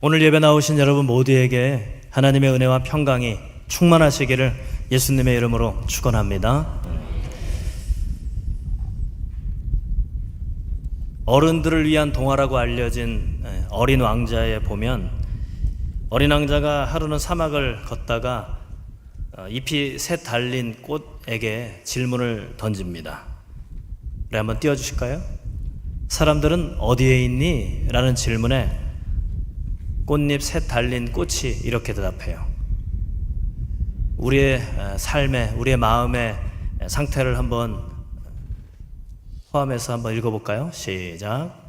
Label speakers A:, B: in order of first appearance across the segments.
A: 오늘 예배 나오신 여러분 모두에게 하나님의 은혜와 평강이 충만하시기를 예수님의 이름으로 축원합니다. 어른들을 위한 동화라고 알려진 어린 왕자에 보면 어린 왕자가 하루는 사막을 걷다가 잎이 셋 달린 꽃에게 질문을 던집니다. 네, 한번 띄워주실까요? 사람들은 어디에 있니? 라는 질문에 꽃잎 셋 달린 꽃이 이렇게 대답해요. 우리의 삶의, 우리의 마음의 상태를 한번 포함해서 한번 읽어볼까요? 시작.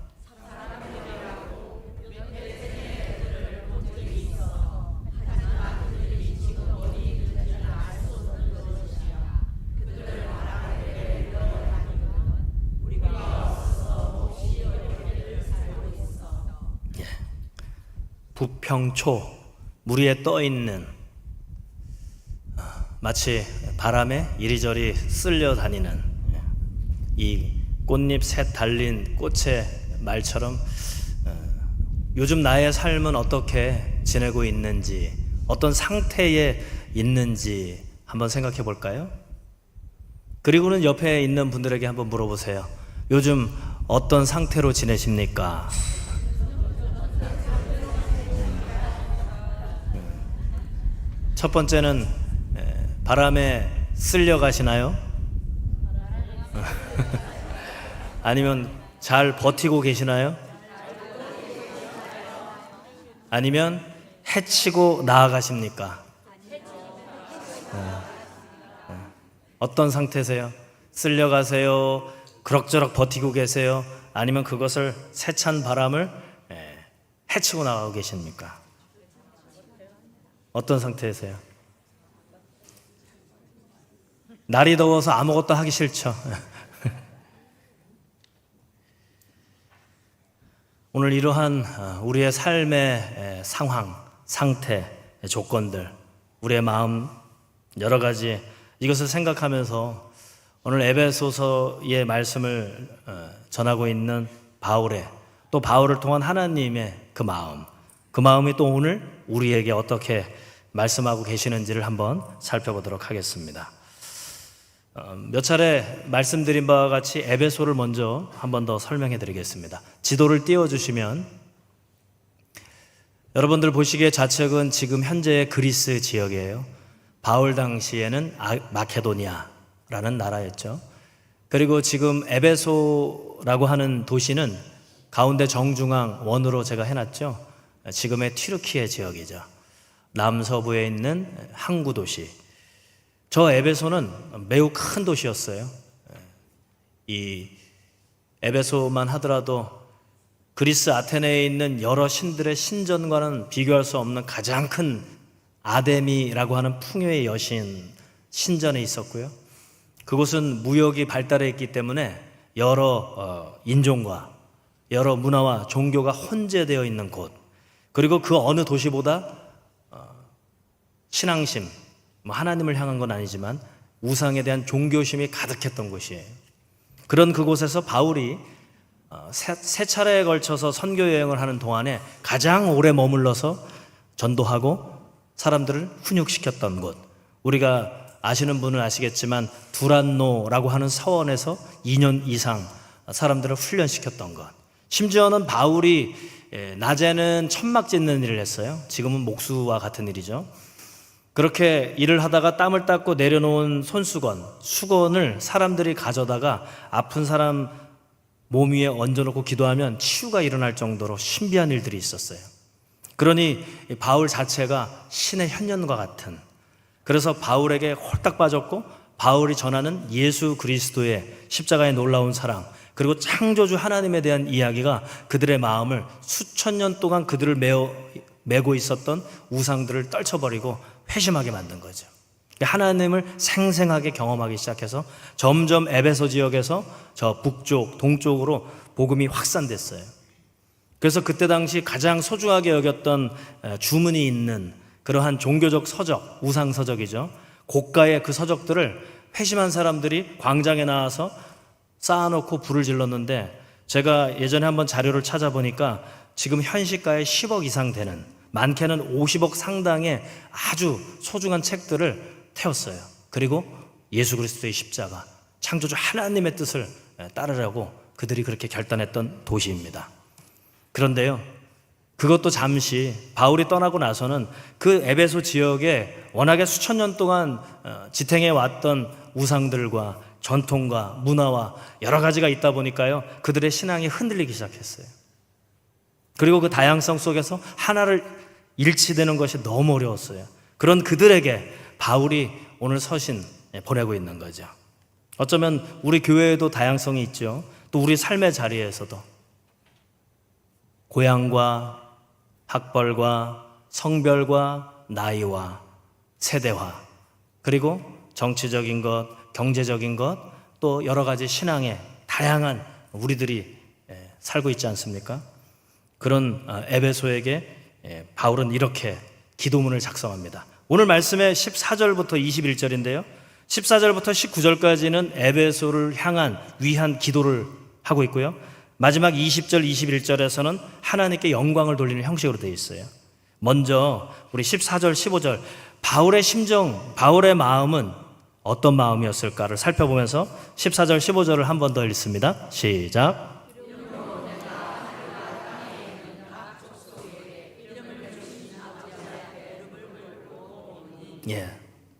A: 부평초, 물 위에 떠있는, 마치 바람에 이리저리 쓸려 다니는 이 꽃잎 셋 달린 꽃의 말처럼 요즘 나의 삶은 어떻게 지내고 있는지, 어떤 상태에 있는지 한번 생각해 볼까요? 그리고는 옆에 있는 분들에게 한번 물어보세요. 요즘 어떤 상태로 지내십니까? 첫 번째는 바람에 쓸려 가시나요? 아니면 잘 버티고 계시나요? 아니면 해치고 나아가십니까? 어떤 상태세요? 쓸려 가세요? 그럭저럭 버티고 계세요? 아니면 그것을 세찬 바람을 해치고 나가고 계십니까? 어떤 상태이세요? 날이 더워서 아무것도 하기 싫죠. 오늘 이러한 우리의 삶의 상황, 상태, 조건들, 우리의 마음 여러 가지 이것을 생각하면서 오늘 에베소서의 말씀을 전하고 있는 바울의, 또 바울을 통한 하나님의 그 마음이 또 오늘 우리에게 어떻게 말씀하고 계시는지를 한번 살펴보도록 하겠습니다. 몇 차례 말씀드린 바와 같이 에베소를 먼저 한 번 더 설명해 드리겠습니다. 지도를 띄워주시면 여러분들 보시기에 좌측은 지금 현재의 그리스 지역이에요. 바울 당시에는 마케도니아라는 나라였죠. 그리고 지금 에베소라고 하는 도시는 가운데 정중앙 원으로 제가 해놨죠. 지금의 튀르키예 지역이죠. 남서부에 있는 항구 도시. 저 에베소는 매우 큰 도시였어요. 이 에베소만 하더라도 그리스 아테네에 있는 여러 신들의 신전과는 비교할 수 없는 가장 큰 아데미라고 하는 풍요의 여신 신전에 있었고요. 그곳은 무역이 발달해 있기 때문에 여러 인종과 여러 문화와 종교가 혼재되어 있는 곳, 그리고 그 어느 도시보다 신앙심, 하나님을 향한 건 아니지만 우상에 대한 종교심이 가득했던 곳이에요. 그런 그곳에서 바울이 세 차례에 걸쳐서 선교 여행을 하는 동안에 가장 오래 머물러서 전도하고 사람들을 훈육시켰던 곳, 우리가 아시는 분은 아시겠지만 두란노라고 하는 서원에서 2년 이상 사람들을 훈련시켰던 것. 심지어는 바울이 낮에는 천막 짓는 일을 했어요. 지금은 목수와 같은 일이죠. 그렇게 일을 하다가 땀을 닦고 내려놓은 수건을 사람들이 가져다가 아픈 사람 몸 위에 얹어놓고 기도하면 치유가 일어날 정도로 신비한 일들이 있었어요. 그러니 바울 자체가 신의 현현과 같은, 그래서 바울에게 홀딱 빠졌고 바울이 전하는 예수 그리스도의 십자가의 놀라운 사랑, 그리고 창조주 하나님에 대한 이야기가 그들의 마음을 수천 년 동안 그들을 메고 있었던 우상들을 떨쳐버리고 회심하게 만든 거죠. 하나님을 생생하게 경험하기 시작해서 점점 에베소 지역에서 저 북쪽, 동쪽으로 복음이 확산됐어요. 그래서 그때 당시 가장 소중하게 여겼던 주문이 있는 그러한 종교적 서적, 우상 서적이죠. 고가의 그 서적들을 회심한 사람들이 광장에 나와서 쌓아놓고 불을 질렀는데, 제가 예전에 한번 자료를 찾아보니까 지금 현시가의 10억 이상 되는, 많게는 50억 상당의 아주 소중한 책들을 태웠어요. 그리고 예수 그리스도의 십자가, 창조주 하나님의 뜻을 따르라고 그들이 그렇게 결단했던 도시입니다. 그런데요, 그것도 잠시 바울이 떠나고 나서는 그 에베소 지역에 워낙에 수천 년 동안 지탱해 왔던 우상들과 전통과 문화와 여러 가지가 있다 보니까요, 그들의 신앙이 흔들리기 시작했어요. 그리고 그 다양성 속에서 하나를 일치되는 것이 너무 어려웠어요. 그런 그들에게 바울이 오늘 서신 보내고 있는 거죠. 어쩌면 우리 교회에도 다양성이 있죠. 또 우리 삶의 자리에서도 고향과 학벌과 성별과 나이와 세대화, 그리고 정치적인 것, 경제적인 것, 또 여러 가지 신앙의 다양한 우리들이 살고 있지 않습니까? 그런 에베소에게 바울은 이렇게 기도문을 작성합니다. 오늘 말씀의 14절부터 21절인데요. 14절부터 19절까지는 에베소를 향한 위한 기도를 하고 있고요. 마지막 20절, 21절에서는 하나님께 영광을 돌리는 형식으로 되어 있어요. 먼저 우리 14절, 15절, 바울의 심정, 바울의 마음은 어떤 마음이었을까를 살펴보면서 14절, 15절을 한 번 더 읽습니다. 시작.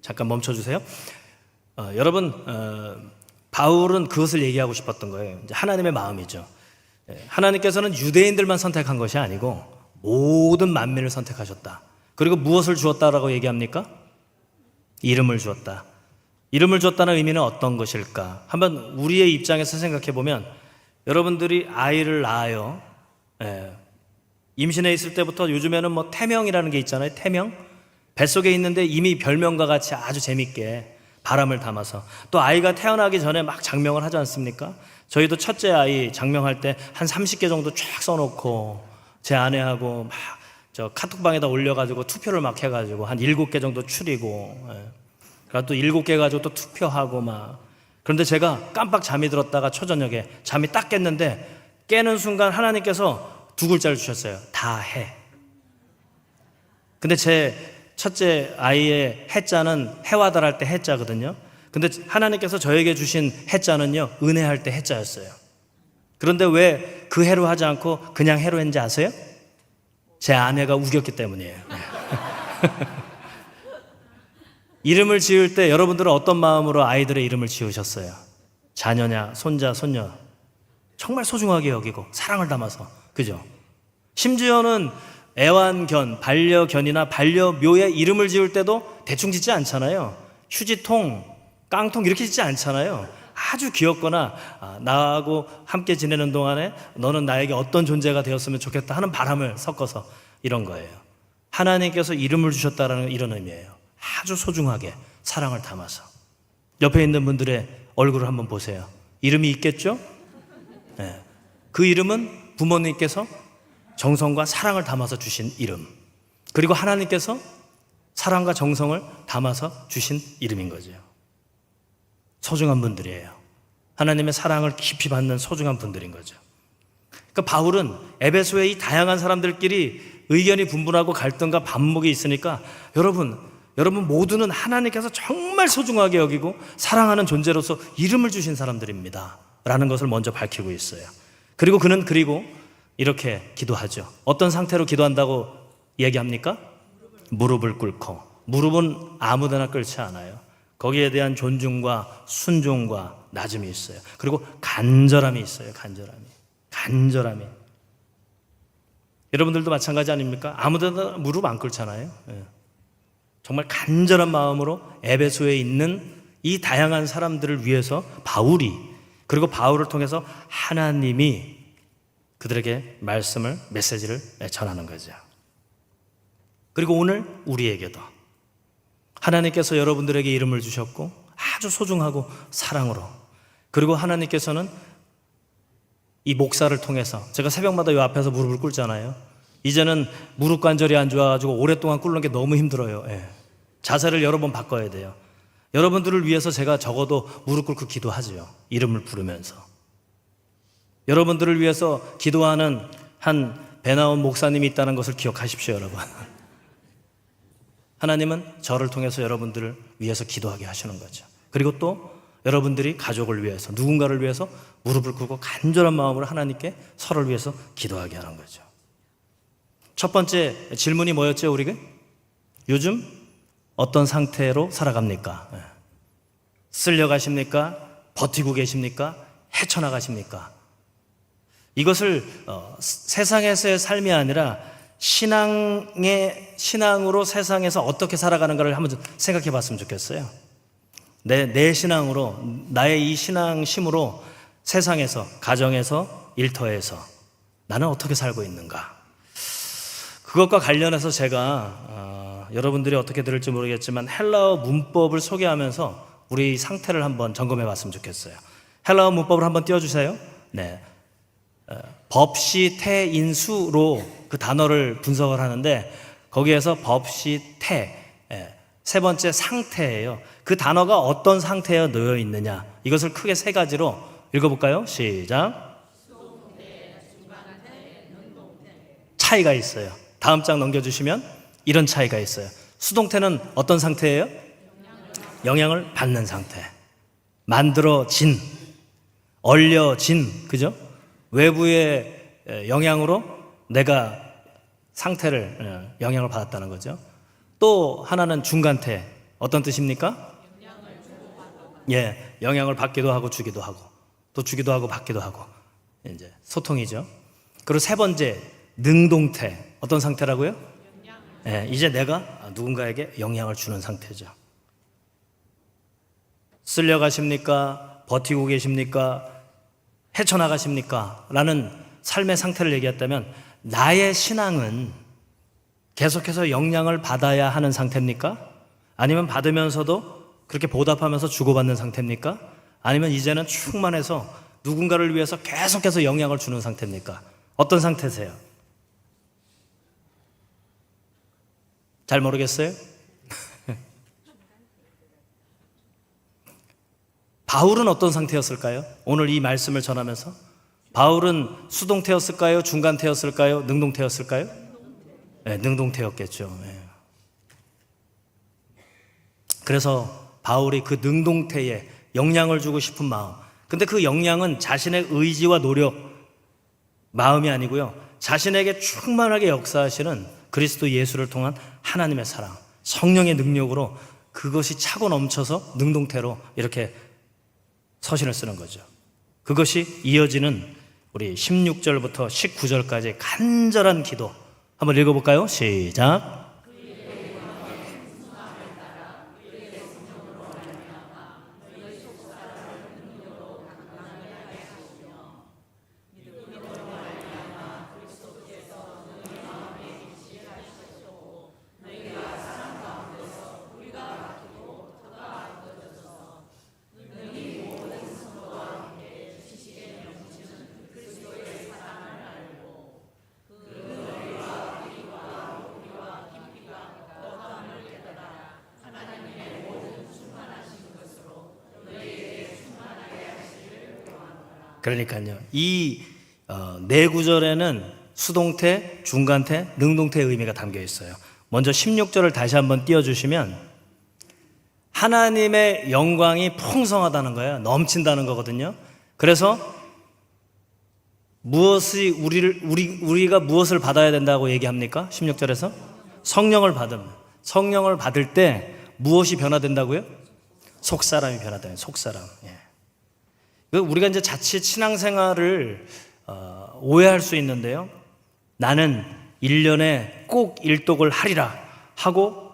A: 잠깐 멈춰주세요. 여러분, 바울은 그것을 얘기하고 싶었던 거예요. 이제 하나님의 마음이죠. 하나님께서는 유대인들만 선택한 것이 아니고 모든 만민을 선택하셨다. 그리고 무엇을 주었다라고 얘기합니까? 이름을 주었다. 이름을 줬다는 의미는 어떤 것일까? 한번 우리의 입장에서 생각해 보면, 여러분들이 아이를 낳아요. 임신해 있을 때부터 요즘에는 뭐 태명이라는 게 있잖아요. 태명. 뱃속에 있는데 이미 별명과 같이 아주 재밌게 바람을 담아서, 또 아이가 태어나기 전에 막 장명을 하지 않습니까? 저희도 첫째 아이 장명할 때 한 30개 정도 쫙 써놓고 제 아내하고 막 저 카톡방에다 올려가지고 투표를 막 해가지고 한 7개 정도 추리고, 그리고 또 7개 가지고 또 투표하고 막. 그런데 제가 깜빡 잠이 들었다가 초저녁에 잠이 딱 깼는데, 깨는 순간 하나님께서 2글자를 주셨어요. 다 해. 근데 제 첫째 아이의 해자는 해와달 할 때 해자거든요. 근데 하나님께서 저에게 주신 해자는요, 은혜할 때 해자였어요. 그런데 왜 그 해로 하지 않고 그냥 해로 했는지 아세요? 제 아내가 우겼기 때문이에요. 이름을 지을 때 여러분들은 어떤 마음으로 아이들의 이름을 지으셨어요? 자녀냐, 손자, 손녀, 정말 소중하게 여기고 사랑을 담아서, 그죠? 심지어는 애완견, 반려견이나 반려묘의 이름을 지을 때도 대충 짓지 않잖아요. 휴지통, 깡통 이렇게 짓지 않잖아요. 아주 귀엽거나 나하고 함께 지내는 동안에 너는 나에게 어떤 존재가 되었으면 좋겠다 하는 바람을 섞어서 이런 거예요. 하나님께서 이름을 주셨다는 이런 의미예요. 아주 소중하게 사랑을 담아서. 옆에 있는 분들의 얼굴을 한번 보세요. 이름이 있겠죠? 네. 그 이름은 부모님께서 정성과 사랑을 담아서 주신 이름, 그리고 하나님께서 사랑과 정성을 담아서 주신 이름인 거죠. 소중한 분들이에요. 하나님의 사랑을 깊이 받는 소중한 분들인 거죠. 그러니까 바울은 에베소의 이 다양한 사람들끼리 의견이 분분하고 갈등과 반목이 있으니까, 여러분 모두는 하나님께서 정말 소중하게 여기고 사랑하는 존재로서 이름을 주신 사람들입니다 라는 것을 먼저 밝히고 있어요. 그리고 그는 이렇게 기도하죠. 어떤 상태로 기도한다고 얘기합니까? 무릎을 꿇고. 무릎은 아무데나 꿇지 않아요. 거기에 대한 존중과 순종과 낮음이 있어요. 그리고 간절함이 있어요. 간절함이. 여러분들도 마찬가지 아닙니까? 아무데나 무릎 안 꿇잖아요. 정말 간절한 마음으로 에베소에 있는 이 다양한 사람들을 위해서 바울이, 그리고 바울을 통해서 하나님이 그들에게 메시지를 전하는 거죠. 그리고 오늘 우리에게도 하나님께서 여러분들에게 이름을 주셨고 아주 소중하고 사랑으로, 그리고 하나님께서는 이 목사를 통해서, 제가 새벽마다 이 앞에서 무릎을 꿇잖아요. 이제는 무릎 관절이 안 좋아가지고 오랫동안 꿇는 게 너무 힘들어요. 자세를 여러 번 바꿔야 돼요. 여러분들을 위해서 제가 적어도 무릎 꿇고 기도하죠. 이름을 부르면서. 여러분들을 위해서 기도하는 한 배나온 목사님이 있다는 것을 기억하십시오, 여러분. 하나님은 저를 통해서 여러분들을 위해서 기도하게 하시는 거죠. 그리고 또 여러분들이 가족을 위해서, 누군가를 위해서 무릎을 꿇고 간절한 마음으로 하나님께 서로를 위해서 기도하게 하는 거죠. 첫 번째 질문이 뭐였죠, 우리가? 요즘 어떤 상태로 살아갑니까? 쓸려가십니까? 버티고 계십니까? 헤쳐나가십니까? 이것을 세상에서의 삶이 아니라 신앙으로 세상에서 어떻게 살아가는가를 한번 생각해 봤으면 좋겠어요. 내 신앙으로, 나의 이 신앙심으로 세상에서, 가정에서, 일터에서 나는 어떻게 살고 있는가? 그것과 관련해서 제가 여러분들이 어떻게 들을지 모르겠지만 헬라어 문법을 소개하면서 우리 상태를 한번 점검해 봤으면 좋겠어요. 헬라어 문법을 한번 띄워주세요. 네. 법시 태인수로 그 단어를 분석을 하는데 거기에서 법시 태, 세 번째 상태예요. 그 단어가 어떤 상태에 놓여 있느냐, 이것을 크게 세 가지로 읽어볼까요? 시작. 차이가 있어요. 다음 장 넘겨주시면 이런 차이가 있어요. 수동태는 어떤 상태예요? 영향을 받는 상태. 만들어진, 얼려진, 그죠? 외부의 영향으로 내가 상태를, 영향을 받았다는 거죠. 또 하나는 중간태. 어떤 뜻입니까? 예, 영향을 받기도 하고 주기도 하고, 또 주기도 하고 받기도 하고, 이제 소통이죠. 그리고 세 번째 능동태. 어떤 상태라고요? 예, 이제 내가 누군가에게 영향을 주는 상태죠. 쓸려가십니까? 버티고 계십니까? 헤쳐나가십니까? 라는 삶의 상태를 얘기했다면 나의 신앙은 계속해서 영향을 받아야 하는 상태입니까? 아니면 받으면서도 그렇게 보답하면서 주고받는 상태입니까? 아니면 이제는 충만해서 누군가를 위해서 계속해서 영향을 주는 상태입니까? 어떤 상태세요? 잘 모르겠어요? 바울은 어떤 상태였을까요? 오늘 이 말씀을 전하면서 바울은 수동태였을까요? 중간태였을까요? 능동태였을까요? 네, 능동태였겠죠. 네. 그래서 바울이 그 능동태에 영향을 주고 싶은 마음, 근데 그 영향은 자신의 의지와 노력, 마음이 아니고요, 자신에게 충만하게 역사하시는 그리스도 예수를 통한 하나님의 사랑, 성령의 능력으로 그것이 차고 넘쳐서 능동태로 이렇게 서신을 쓰는 거죠. 그것이 이어지는 우리 16절부터 19절까지 간절한 기도 한번 읽어볼까요? 시작. 그러니까요, 이 네 구절에는 수동태, 중간태, 능동태의 의미가 담겨 있어요. 먼저 16절을 다시 한번 띄워주시면 하나님의 영광이 풍성하다는 거예요. 넘친다는 거거든요. 그래서 무엇이 우리가 무엇을 받아야 된다고 얘기합니까? 16절에서 성령을 받을 때 무엇이 변화된다고요? 속사람이 변화돼요. 속사람. 예. 우리가 이제 자칫 신앙생활을 오해할 수 있는데요. 나는 1년에 꼭 일독을 하리라 하고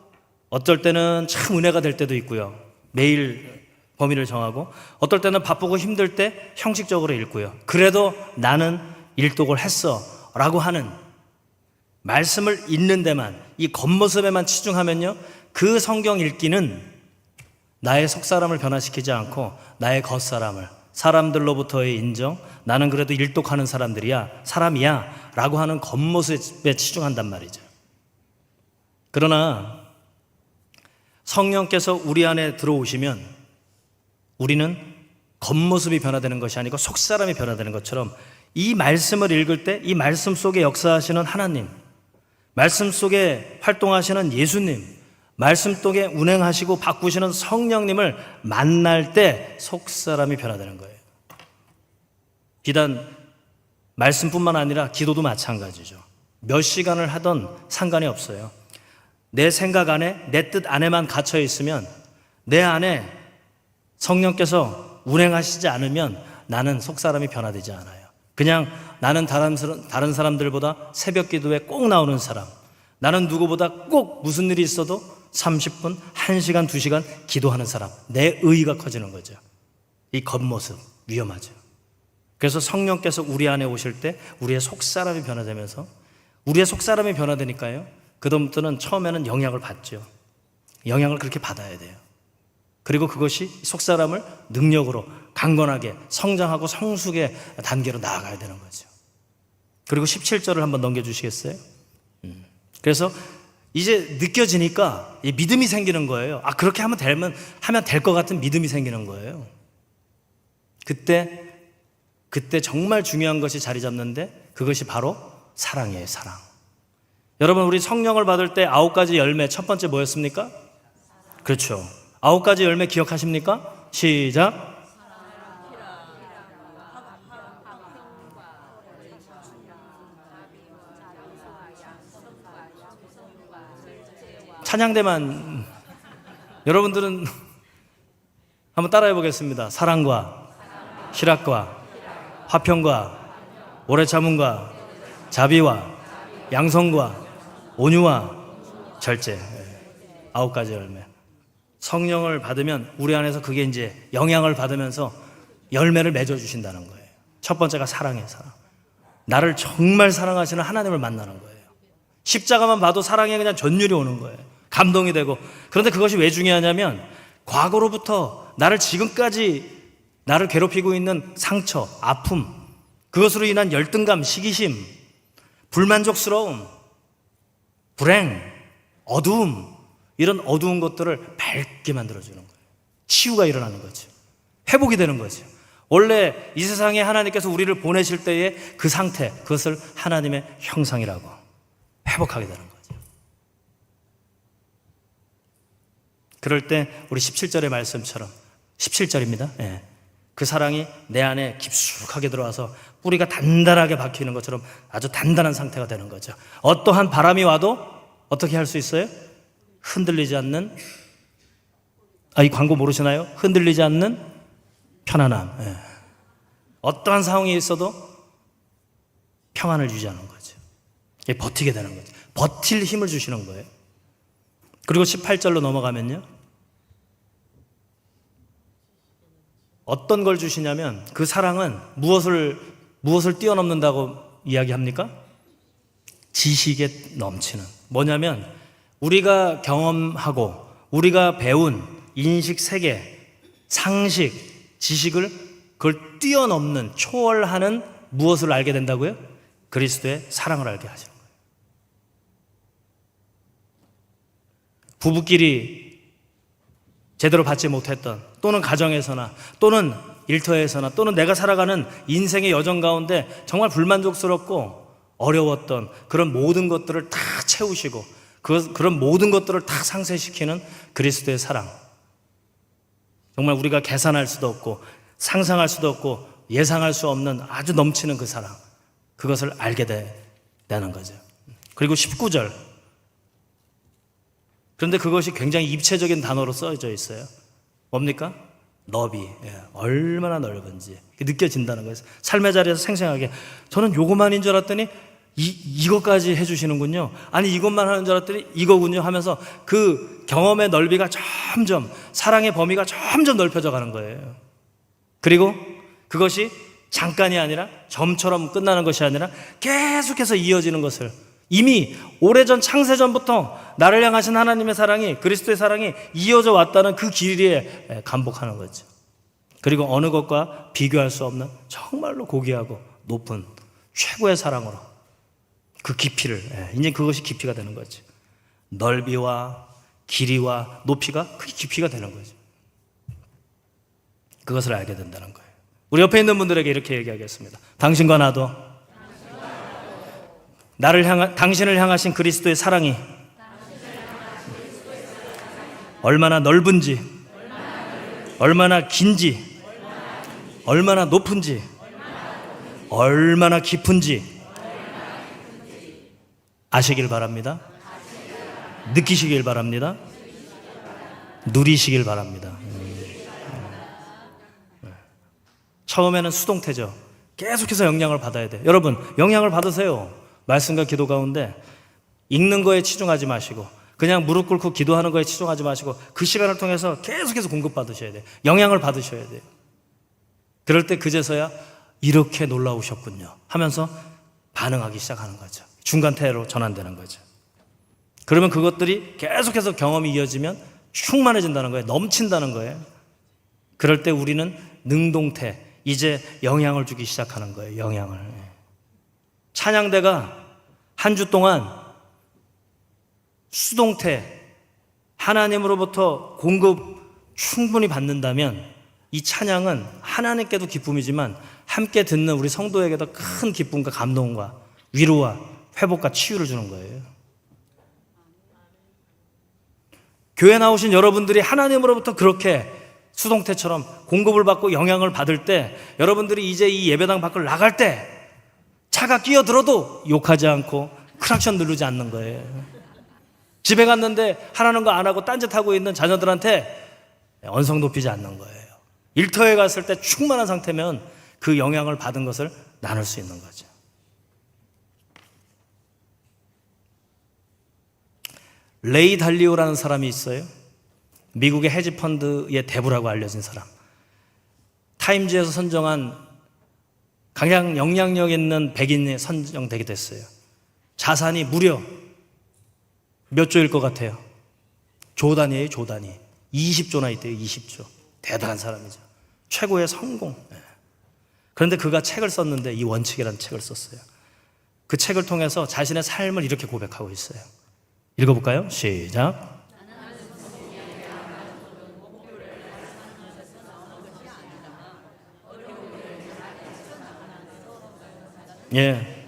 A: 어떨 때는 참 은혜가 될 때도 있고요. 매일 범위를 정하고 어떨 때는 바쁘고 힘들 때 형식적으로 읽고요. 그래도 나는 일독을 했어 라고 하는 말씀을 읽는 데만, 이 겉모습에만 치중하면요, 그 성경 읽기는 나의 속사람을 변화시키지 않고 나의 겉사람을, 사람들로부터의 인정, 나는 그래도 일독하는 사람이야 라고 하는 겉모습에 치중한단 말이죠. 그러나 성령께서 우리 안에 들어오시면 우리는 겉모습이 변화되는 것이 아니고 속사람이 변화되는 것처럼 이 말씀을 읽을 때 이 말씀 속에 역사하시는 하나님, 말씀 속에 활동하시는 예수님, 말씀 속에 운행하시고 바꾸시는 성령님을 만날 때 속사람이 변화되는 거예요. 비단 말씀뿐만 아니라 기도도 마찬가지죠. 몇 시간을 하던 상관이 없어요. 내 생각 안에, 내 뜻 안에만 갇혀 있으면, 내 안에 성령께서 운행하시지 않으면 나는 속사람이 변화되지 않아요. 그냥 나는 다른 사람들보다 새벽 기도에 꼭 나오는 사람, 나는 누구보다 꼭 무슨 일이 있어도 30분, 1시간, 2시간 기도하는 사람, 내 의의가 커지는 거죠. 이 겉모습 위험하죠. 그래서 성령께서 우리 안에 오실 때 우리의 속사람이 변화되면서, 우리의 속사람이 변화되니까요, 그다음부터는 처음에는 영향을 받죠. 영향을 그렇게 받아야 돼요. 그리고 그것이 속사람을 능력으로 강건하게 성장하고 성숙의 단계로 나아가야 되는 거죠. 그리고 17절을 한번 넘겨주시겠어요? 그래서 이제 느껴지니까 이 믿음이 생기는 거예요. 아, 그렇게 하면 될 것 같은 믿음이 생기는 거예요. 그때 정말 중요한 것이 자리 잡는데, 그것이 바로 사랑이에요. 사랑. 여러분, 우리 성령을 받을 때 9가지 열매, 첫 번째 뭐였습니까? 그렇죠. 9가지 열매 기억하십니까? 시작. 찬양대만 여러분들은 한번 따라해 보겠습니다. 사랑과 희락과 화평과 오래 참음과 자비와 양성과 온유와 절제. 9가지 열매. 성령을 받으면 우리 안에서 그게 이제 영향을 받으면서 열매를 맺어 주신다는 거예요. 첫 번째가 사랑이에요. 사랑. 나를 정말 사랑하시는 하나님을 만나는 거예요. 십자가만 봐도 사랑에 그냥 전율이 오는 거예요. 감동이 되고. 그런데 그것이 왜 중요하냐면, 과거로부터 나를 지금까지 나를 괴롭히고 있는 상처, 아픔, 그것으로 인한 열등감, 시기심, 불만족스러움, 불행, 어두움, 이런 어두운 것들을 밝게 만들어주는 거예요. 치유가 일어나는 거죠. 회복이 되는 거죠. 원래 이 세상에 하나님께서 우리를 보내실 때의 그 상태, 그것을 하나님의 형상이라고 회복하게 되는 거죠. 그럴 때 우리 17절의 말씀처럼, 17절입니다. 예. 그 사랑이 내 안에 깊숙하게 들어와서 뿌리가 단단하게 박히는 것처럼 아주 단단한 상태가 되는 거죠. 어떠한 바람이 와도 어떻게 할 수 있어요? 흔들리지 않는, 이 광고 모르시나요? 흔들리지 않는 편안함. 예. 어떠한 상황이 있어도 평안을 유지하는 거죠. 버티게 되는 거죠. 버틸 힘을 주시는 거예요. 그리고 18절로 넘어가면요, 어떤 걸 주시냐면, 그 사랑은 무엇을 뛰어넘는다고 이야기합니까? 지식에 넘치는. 뭐냐면, 우리가 경험하고 우리가 배운 인식 세계, 상식, 지식을 그걸 뛰어넘는, 초월하는 무엇을 알게 된다고요? 그리스도의 사랑을 알게 하시는 거예요. 부부끼리 제대로 받지 못했던, 또는 가정에서나, 또는 일터에서나, 또는 내가 살아가는 인생의 여정 가운데 정말 불만족스럽고 어려웠던 그런 모든 것들을 다 채우시고, 그런 모든 것들을 다 상쇄시키는 그리스도의 사랑. 정말 우리가 계산할 수도 없고 상상할 수도 없고 예상할 수 없는 아주 넘치는 그 사랑, 그것을 알게 되는 거죠. 그리고 19절. 그런데 그것이 굉장히 입체적인 단어로 써져 있어요. 뭡니까? 너비. 얼마나 넓은지 느껴진다는 거예요. 삶의 자리에서 생생하게. 저는 요것만인 줄 알았더니 이것까지 해주시는군요. 아니, 이것만 하는 줄 알았더니 이거군요 하면서 그 경험의 넓이가 점점, 사랑의 범위가 점점 넓혀져 가는 거예요. 그리고 그것이 잠깐이 아니라, 점처럼 끝나는 것이 아니라 계속해서 이어지는 것을, 이미 오래전 창세전부터 나를 향하신 하나님의 사랑이, 그리스도의 사랑이 이어져 왔다는 그 길이에 감복하는 거죠. 그리고 어느 것과 비교할 수 없는 정말로 고귀하고 높은 최고의 사랑으로 그 깊이를, 이제 그것이 깊이가 되는 거죠. 넓이와 길이와 높이가 그게 깊이가 되는 거죠. 그것을 알게 된다는 거예요. 우리 옆에 있는 분들에게 이렇게 얘기하겠습니다. 당신과 나도 당신을 향하신 그리스도의 사랑이 얼마나 넓은지, 얼마나 긴지, 얼마나 높은지, 얼마나 깊은지 아시길 바랍니다. 느끼시길 바랍니다. 누리시길 바랍니다. 처음에는 수동태죠. 계속해서 영향을 받아야 돼. 여러분, 영향을 받으세요. 말씀과 기도 가운데 읽는 거에 치중하지 마시고, 그냥 무릎 꿇고 기도하는 거에 치중하지 마시고, 그 시간을 통해서 계속해서 공급받으셔야 돼요. 영향을 받으셔야 돼요. 그럴 때 그제서야 이렇게 놀라우셨군요 하면서 반응하기 시작하는 거죠. 중간태로 전환되는 거죠. 그러면 그것들이 계속해서 경험이 이어지면 충만해진다는 거예요. 넘친다는 거예요. 그럴 때 우리는 능동태, 이제 영향을 주기 시작하는 거예요. 영향을. 찬양대가 한 주 동안 수동태, 하나님으로부터 공급 충분히 받는다면 이 찬양은 하나님께도 기쁨이지만 함께 듣는 우리 성도에게도 큰 기쁨과 감동과 위로와 회복과 치유를 주는 거예요. 교회 나오신 여러분들이 하나님으로부터 그렇게 수동태처럼 공급을 받고 영향을 받을 때, 여러분들이 이제 이 예배당 밖을 나갈 때 차가 끼어들어도 욕하지 않고 크락션 누르지 않는 거예요. 집에 갔는데 하라는 거 안 하고 딴짓하고 있는 자녀들한테 언성 높이지 않는 거예요. 일터에 갔을 때 충만한 상태면 그 영향을 받은 것을 나눌 수 있는 거죠. 레이 달리오라는 사람이 있어요. 미국의 헤지펀드의 대부라고 알려진 사람. 타임즈에서 선정한 가장 영향력 있는 백인이 선정되게 됐어요. 자산이 무려 몇 조일 것 같아요? 조 단위예요, 조 단위. 20조나 있대요, 20조. 대단한 사람이죠. 최고의 성공. 그런데 그가 책을 썼는데, 이 원칙이라는 책을 썼어요. 그 책을 통해서 자신의 삶을 이렇게 고백하고 있어요. 읽어볼까요? 시작. 예,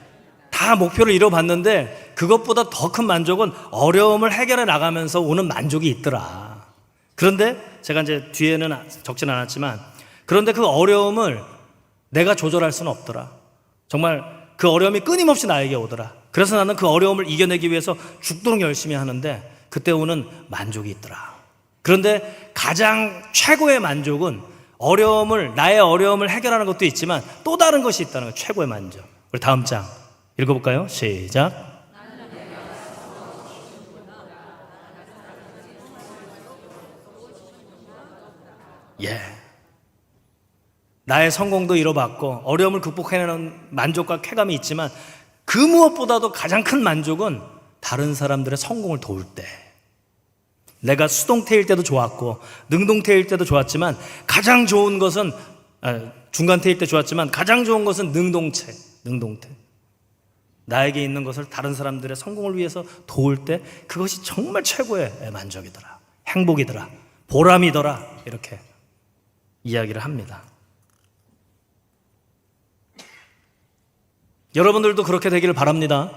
A: 다 목표를 이뤄봤는데 그것보다 더 큰 만족은 어려움을 해결해 나가면서 오는 만족이 있더라. 그런데 제가 이제 뒤에는 적진 않았지만, 그런데 그 어려움을 내가 조절할 수는 없더라. 정말 그 어려움이 끊임없이 나에게 오더라. 그래서 나는 그 어려움을 이겨내기 위해서 죽도록 열심히 하는데 그때 오는 만족이 있더라. 그런데 가장 최고의 만족은 나의 어려움을 해결하는 것도 있지만 또 다른 것이 있다는 거예요. 최고의 만족. 우리 다음 장 읽어볼까요? 시작. 예. 나의 성공도 이뤄봤고 어려움을 극복해내는 만족과 쾌감이 있지만 그 무엇보다도 가장 큰 만족은 다른 사람들의 성공을 도울 때, 내가 수동태일 때도 좋았고 능동태일 때도 좋았지만 가장 좋은 것은 중간태일 때 좋았지만 가장 좋은 것은 능동태. 나에게 있는 것을 다른 사람들의 성공을 위해서 도울 때 그것이 정말 최고의 만족이더라, 행복이더라, 보람이더라, 이렇게 이야기를 합니다. 여러분들도 그렇게 되기를 바랍니다.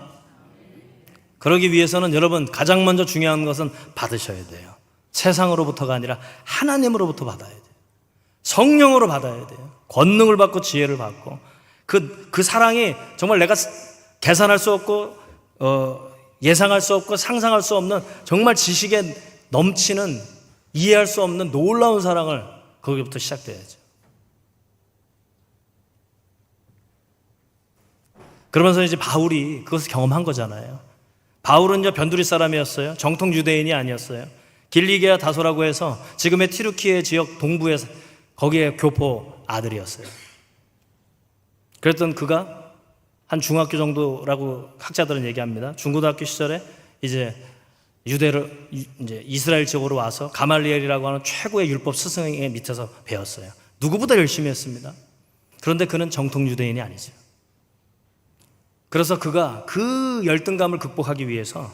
A: 그러기 위해서는 여러분 가장 먼저 중요한 것은 받으셔야 돼요. 세상으로부터가 아니라 하나님으로부터 받아야 돼요. 성령으로 받아야 돼요. 권능을 받고 지혜를 받고 그 사랑이 정말 내가 계산할 수 없고 예상할 수 없고 상상할 수 없는 정말 지식에 넘치는 이해할 수 없는 놀라운 사랑을 거기부터 시작돼야죠. 그러면서 이제 바울이 그것을 경험한 거잖아요. 바울은 변두리 사람이었어요. 정통 유대인이 아니었어요. 길리게아 다소라고 해서 지금의 튀르키예 지역 동부에 거기에 교포 아들이었어요. 그랬던 그가 한 중학교 정도라고 학자들은 얘기합니다. 중고등학교 시절에 이제 이스라엘 지역으로 와서 가말리엘이라고 하는 최고의 율법 스승의 밑에서 배웠어요. 누구보다 열심히 했습니다. 그런데 그는 정통 유대인이 아니죠. 그래서 그가 그 열등감을 극복하기 위해서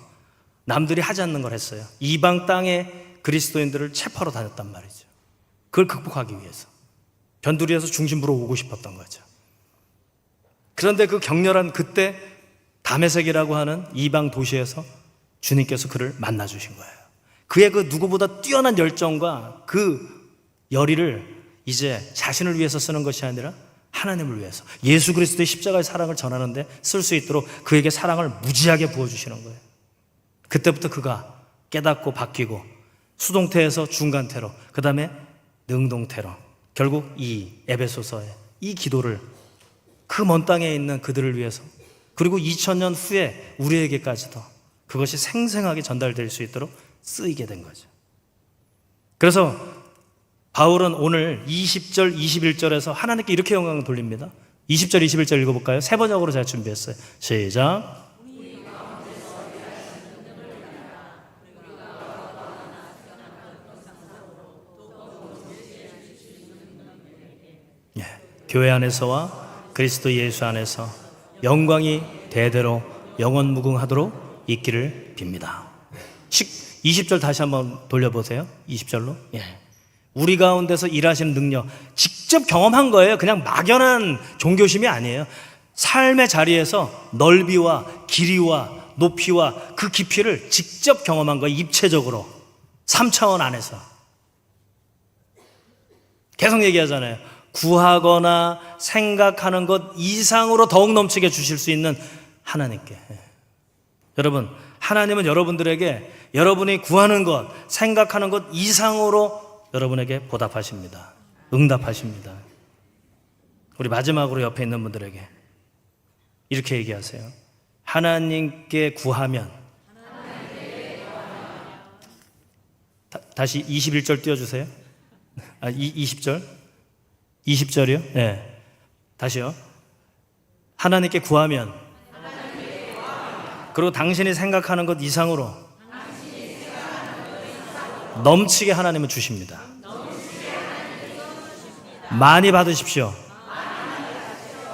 A: 남들이 하지 않는 걸 했어요. 이방 땅의 그리스도인들을 체포하러 다녔단 말이죠. 그걸 극복하기 위해서. 변두리에서 중심부로 오고 싶었던 거죠. 그런데 그 격렬한 그때 다메섹이라고 하는 이방 도시에서 주님께서 그를 만나 주신 거예요. 그의 그 누구보다 뛰어난 열정과 그 열의를 이제 자신을 위해서 쓰는 것이 아니라 하나님을 위해서, 예수 그리스도의 십자가의 사랑을 전하는데 쓸 수 있도록 그에게 사랑을 무지하게 부어주시는 거예요. 그때부터 그가 깨닫고 바뀌고 수동태에서 중간태로, 그 다음에 능동태로, 결국 이 에베소서의 이 기도를 그 먼 땅에 있는 그들을 위해서, 그리고 2000년 후에 우리에게까지도 그것이 생생하게 전달될 수 있도록 쓰이게 된 거죠. 그래서 바울은 오늘 20절, 21절에서 하나님께 이렇게 영광을 돌립니다. 20절, 21절 읽어볼까요? 세 번역으로 제가 준비했어요. 시작. 예, 교회 안에서와 그리스도 예수 안에서 영광이 대대로 영원 무궁하도록 있기를 빕니다. 20절 다시 한번 돌려보세요. 20절로. 예. 우리 가운데서 일하시는 능력, 직접 경험한 거예요. 그냥 막연한 종교심이 아니에요. 삶의 자리에서 넓이와 길이와 높이와 그 깊이를 직접 경험한 거예요. 입체적으로 3차원 안에서. 계속 얘기하잖아요. 구하거나 생각하는 것 이상으로 더욱 넘치게 주실 수 있는 하나님께. 여러분, 하나님은 여러분들에게 여러분이 구하는 것, 생각하는 것 이상으로 여러분에게 보답하십니다. 응답하십니다. 우리 마지막으로 옆에 있는 분들에게 이렇게 얘기하세요. 하나님께 구하면, 다시 21절 띄워주세요. 20절. 20절이요? 네. 다시요. 하나님께 구하면, 그리고 당신이 생각하는 것 이상으로 넘치게 하나님은 주십니다. 많이 받으십시오.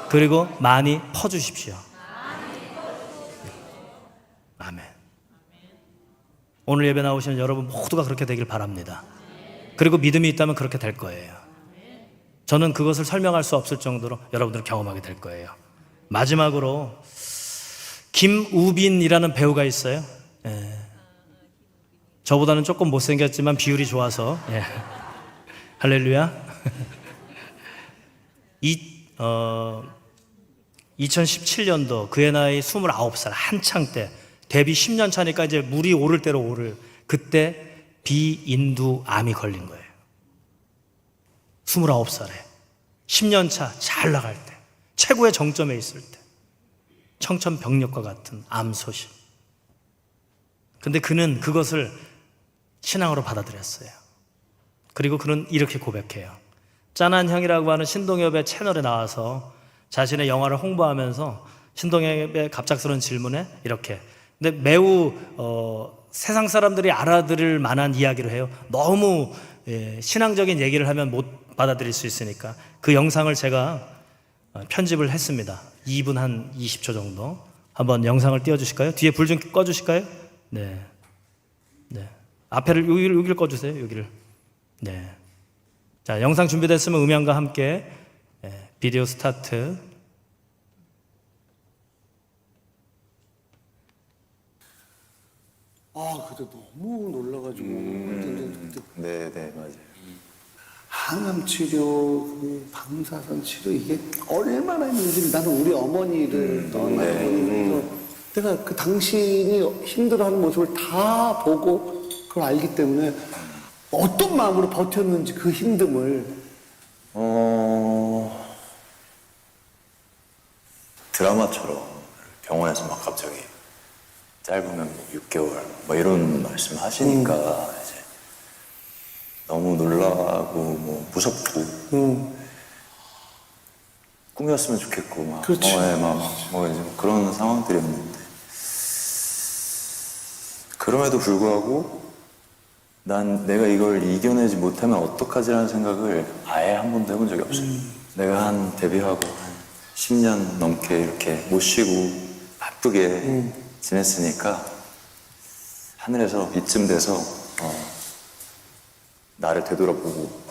A: 그리고 많이 퍼주십시오. 아멘. 오늘 예배 나오시는 여러분 모두가 그렇게 되길 바랍니다. 그리고 믿음이 있다면 그렇게 될 거예요. 저는 그것을 설명할 수 없을 정도로 여러분들 경험하게 될 거예요. 마지막으로 김우빈이라는 배우가 있어요. 예. 저보다는 조금 못생겼지만 비율이 좋아서. 예. 할렐루야. 2017년도 그의 나이 29살 한창 때, 데뷔 10년 차니까 이제 물이 오를 대로 오를, 그때 비인두암이 걸린 거예요. 29살에 10년 차 잘 나갈 때, 최고의 정점에 있을 때, 청천벽력과 같은 암 소식. 근데 그는 그것을 신앙으로 받아들였어요. 그리고 그는 이렇게 고백해요. 짠한 형이라고 하는 신동엽의 채널에 나와서 자신의 영화를 홍보하면서 신동엽의 갑작스러운 질문에 이렇게, 근데 매우 세상 사람들이 알아들을 만한 이야기를 해요. 너무 신앙적인 얘기를 하면 못 받아들일 수 있으니까 그 영상을 제가 편집을 했습니다. 2분 한 20초 정도. 한번 영상을 띄워주실까요? 뒤에 불 좀 꺼주실까요? 네. 네. 앞에를, 여기를 꺼주세요. 여기를. 네. 자, 영상 준비됐으면 음향과 함께 비디오 스타트.
B: 그때 너무 놀라가지고.
C: 네, 맞아요.
B: 항암 치료, 그 방사선 치료, 이게 얼마나 힘든지 나는 우리 어머니를 떠나서 내가 그 당신이 힘들어하는 모습을 다 보고 그걸 알기 때문에 어떤 마음으로 버텼는지 그 힘듦을.
C: 드라마처럼 병원에서 막 갑자기 짧으면 뭐 6개월 뭐 이런 말씀 하시니까 이제 너무 놀라고 뭐 무섭고 꿈이었으면 좋겠고 막
B: 그렇지.
C: 뭐 이제 그런 상황들이었는데, 그럼에도 불구하고 난 내가 이걸 이겨내지 못하면 어떡하지라는 생각을 아예 한 번도 해본 적이 없어요. 내가 한 데뷔하고 한 10년 넘게 이렇게 못 쉬고 바쁘게 지냈으니까 하늘에서 이쯤 돼서 나를 되돌아보고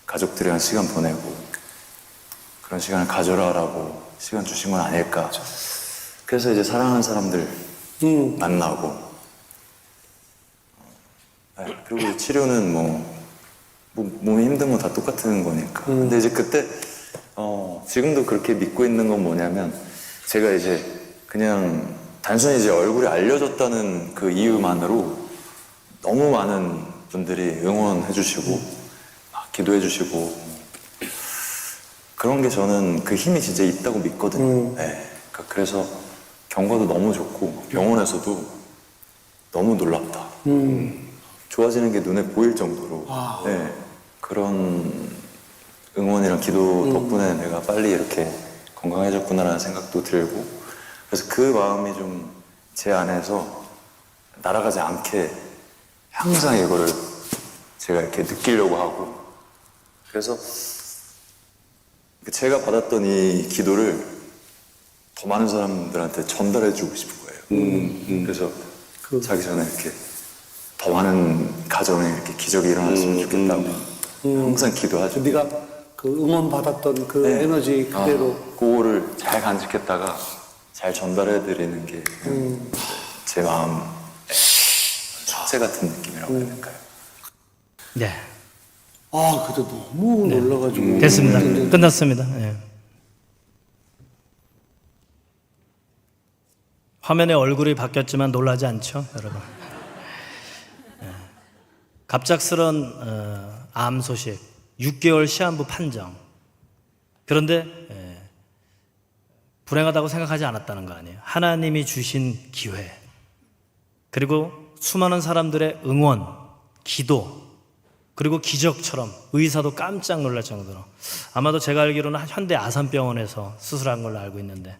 C: 가족들이랑 시간 보내고 그런 시간을 가져라라고 시간 주신 건 아닐까. 그래서 이제 사랑하는 사람들 만나고, 네, 그리고 이제 치료는 뭐 몸이 힘든 건 다 똑같은 거니까. 근데 이제 그때 지금도 그렇게 믿고 있는 건 뭐냐면, 제가 이제 그냥 단순히 이제 얼굴이 알려졌다는 그 이유만으로 너무 많은 분들이 응원해 주시고 막 기도해 주시고, 그런 게 저는 그 힘이 진짜 있다고 믿거든요. 네. 그래서 경과도 너무 좋고 병원에서도 너무 놀랍다. 좋아지는 게 눈에 보일 정도로, 네, 그런 응원이랑 기도 덕분에 내가 빨리 이렇게 건강해졌구나라는 생각도 들고, 그래서 그 마음이 좀 제 안에서 날아가지 않게 항상 이거를 제가 이렇게 느끼려고 하고, 그래서 제가 받았던 이 기도를 더 많은 사람들한테 전달해주고 싶은 거예요. 그래서 자기 전에 이렇게 더 많은 가정에 이렇게 기적이 일어났으면 좋겠다고 항상 기도하죠.
B: 네가 그 응원 받았던 그
C: 네.
B: 에너지 그대로.
C: 그거를 잘 간직했다가 잘 전달해드리는 게 제 마음 축제 같은 느낌이라고 해야 될까요?
A: 네,
B: 그때 너무 놀라가지고.
A: 됐습니다. 끝났습니다. 예. 화면에 얼굴이 바뀌었지만 놀라지 않죠, 여러분? 예. 갑작스런 암 소식, 6개월 시한부 판정. 그런데 불행하다고 생각하지 않았다는 거 아니에요. 하나님이 주신 기회, 그리고 수많은 사람들의 응원, 기도, 그리고 기적처럼 의사도 깜짝 놀랄 정도로, 아마도 제가 알기로는 현대 아산병원에서 수술한 걸로 알고 있는데,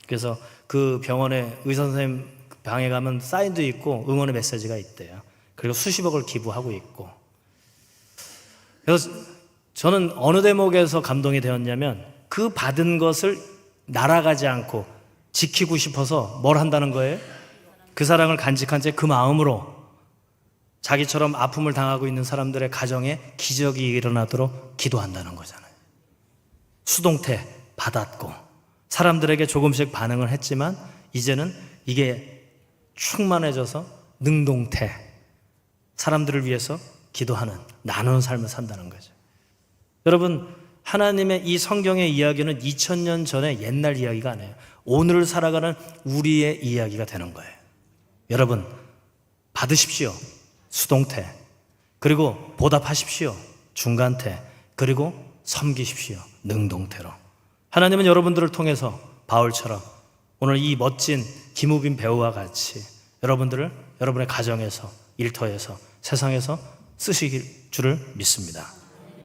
A: 그래서 그 병원에 의사 선생님 방에 가면 사인도 있고 응원의 메시지가 있대요. 그리고 수십억을 기부하고 있고. 그래서 저는 어느 대목에서 감동이 되었냐면, 그 받은 것을 날아가지 않고 지키고 싶어서 뭘 한다는 거예요? 그 사랑을 간직한 채 그 마음으로 자기처럼 아픔을 당하고 있는 사람들의 가정에 기적이 일어나도록 기도한다는 거잖아요. 수동태 받았고 사람들에게 조금씩 반응을 했지만, 이제는 이게 충만해져서 능동태, 사람들을 위해서 기도하는, 나누는 삶을 산다는 거죠. 여러분, 하나님의 이 성경의 이야기는 2000년 전의 옛날 이야기가 아니에요. 오늘을 살아가는 우리의 이야기가 되는 거예요. 여러분, 받으십시오. 수동태. 그리고 보답하십시오. 중간태. 그리고 섬기십시오. 능동태로. 하나님은 여러분들을 통해서 바울처럼 오늘 이 멋진 김우빈 배우와 같이 여러분들을 여러분의 가정에서, 일터에서, 세상에서 쓰실 줄을 믿습니다.